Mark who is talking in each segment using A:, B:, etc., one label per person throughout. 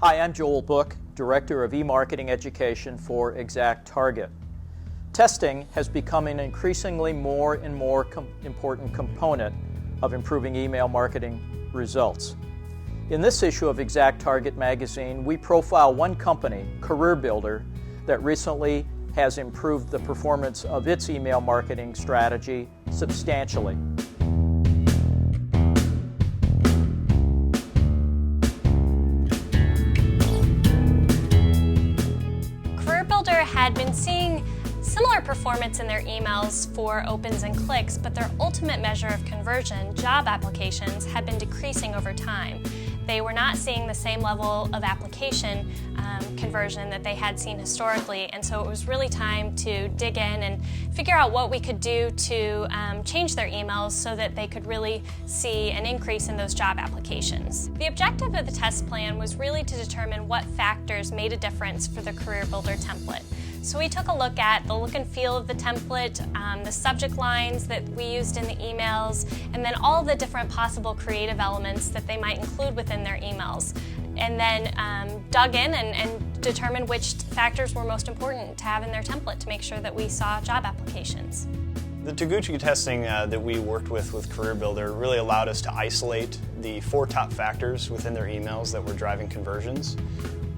A: Hi, I'm Joel Book, Director of E-Marketing Education for ExactTarget. Testing has become an increasingly more and more important component of improving email marketing results. In this issue of ExactTarget magazine, we profile one company, CareerBuilder, that recently has improved the performance of its email marketing strategy substantially.
B: CareerBuilder had been seeing similar performance in their emails for opens and clicks, but their ultimate measure of conversion, job applications, had been decreasing over time. They were not seeing the same level of application conversion that they had seen historically, and so it was really time to dig in and figure out what we could do to change their emails so that they could really see an increase in those job applications. The objective of the test plan was really to determine what factors made a difference for the CareerBuilder template. So we took a look at the look and feel of the template, the subject lines that we used in the emails, and then all the different possible creative elements that they might include within their emails. And then dug in and determined which factors were most important to have in their template to make sure that we saw job applications.
C: The Taguchi testing that we worked with CareerBuilder really allowed us to isolate the 4 top factors within their emails that were driving conversions.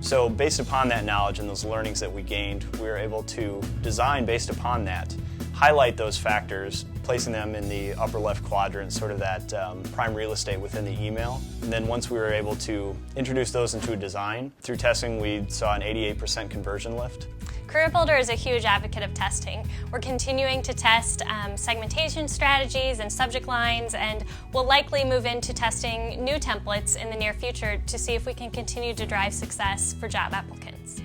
C: So based upon that knowledge and those learnings that we gained, we were able to design based upon that, highlight those factors, placing them in the upper left quadrant, sort of that prime real estate within the email. And then once we were able to introduce those into a design, through testing we saw an 88% conversion lift.
B: CareerBuilder is a huge advocate of testing. We're continuing to test segmentation strategies and subject lines, and we'll likely move into testing new templates in the near future to see if we can continue to drive success for job applicants.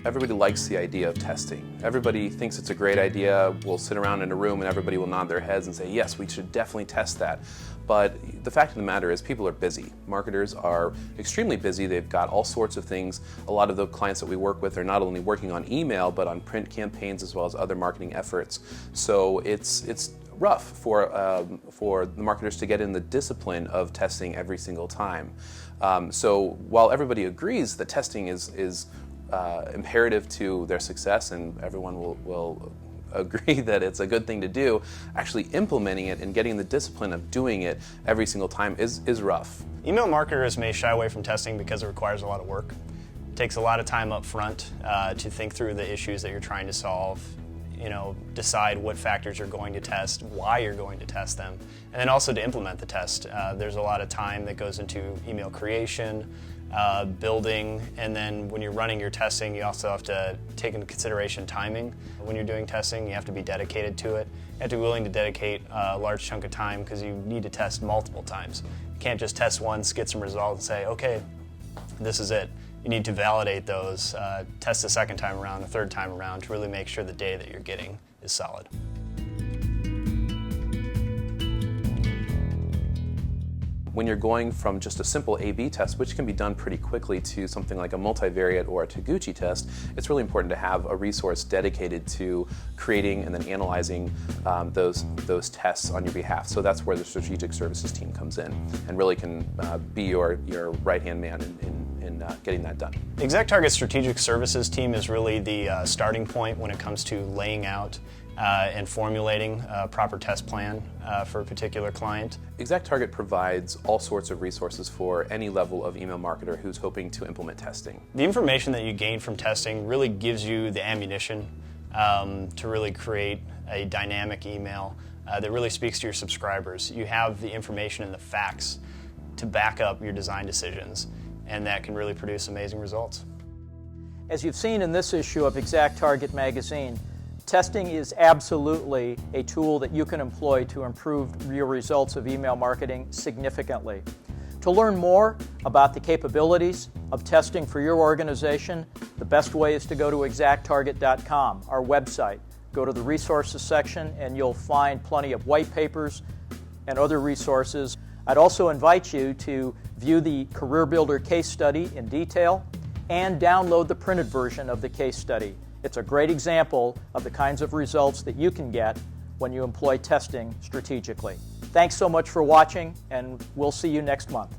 D: Everybody likes the idea of testing. Everybody thinks it's a great idea. We'll sit around in a room and everybody will nod their heads and say, yes, we should definitely test that. But the fact of the matter is people are busy. Marketers are extremely busy. They've got all sorts of things. A lot of the clients that we work with are not only working on email, but on print campaigns as well as other marketing efforts. So it's rough for the marketers to get in the discipline of testing every single time. So while everybody agrees that testing is imperative to their success, and everyone will agree that it's a good thing to do, actually implementing it and getting the discipline of doing it every single time is rough.
C: Email marketers may shy away from testing because it requires a lot of work. It takes a lot of time up front to think through the issues that you're trying to solve, decide what factors you're going to test, why you're going to test them, and then also to implement the test. There's a lot of time that goes into email creation, building, and then when you're running your testing, you also have to take into consideration timing. When you're doing testing, you have to be dedicated to it. You have to be willing to dedicate a large chunk of time because you need to test multiple times. You can't just test once, get some results, and say, okay, this is it. You need to validate those, test the second time around, the third time around to really make sure the data that you're getting is solid.
D: When you're going from just a simple A/B test, which can be done pretty quickly, to something like a multivariate or a Taguchi test, it's really important to have a resource dedicated to creating and then analyzing those tests on your behalf. So that's where the strategic services team comes in and really can be your right-hand man in getting that done.
C: ExactTarget's strategic services team is really the starting point when it comes to laying out and formulating a proper test plan for a particular client.
D: ExactTarget provides all sorts of resources for any level of email marketer who's hoping to implement testing.
C: The information that you gain from testing really gives you the ammunition to really create a dynamic email that really speaks to your subscribers. You have the information and the facts to back up your design decisions, and that can really produce amazing results.
A: As you've seen in this issue of ExactTarget magazine, testing is absolutely a tool that you can employ to improve your results of email marketing significantly. To learn more about the capabilities of testing for your organization, the best way is to go to ExactTarget.com, our website. Go to the resources section and you'll find plenty of white papers and other resources. I'd also invite you to view the CareerBuilder case study in detail and download the printed version of the case study. It's a great example of the kinds of results that you can get when you employ testing strategically. Thanks so much for watching, and we'll see you next month.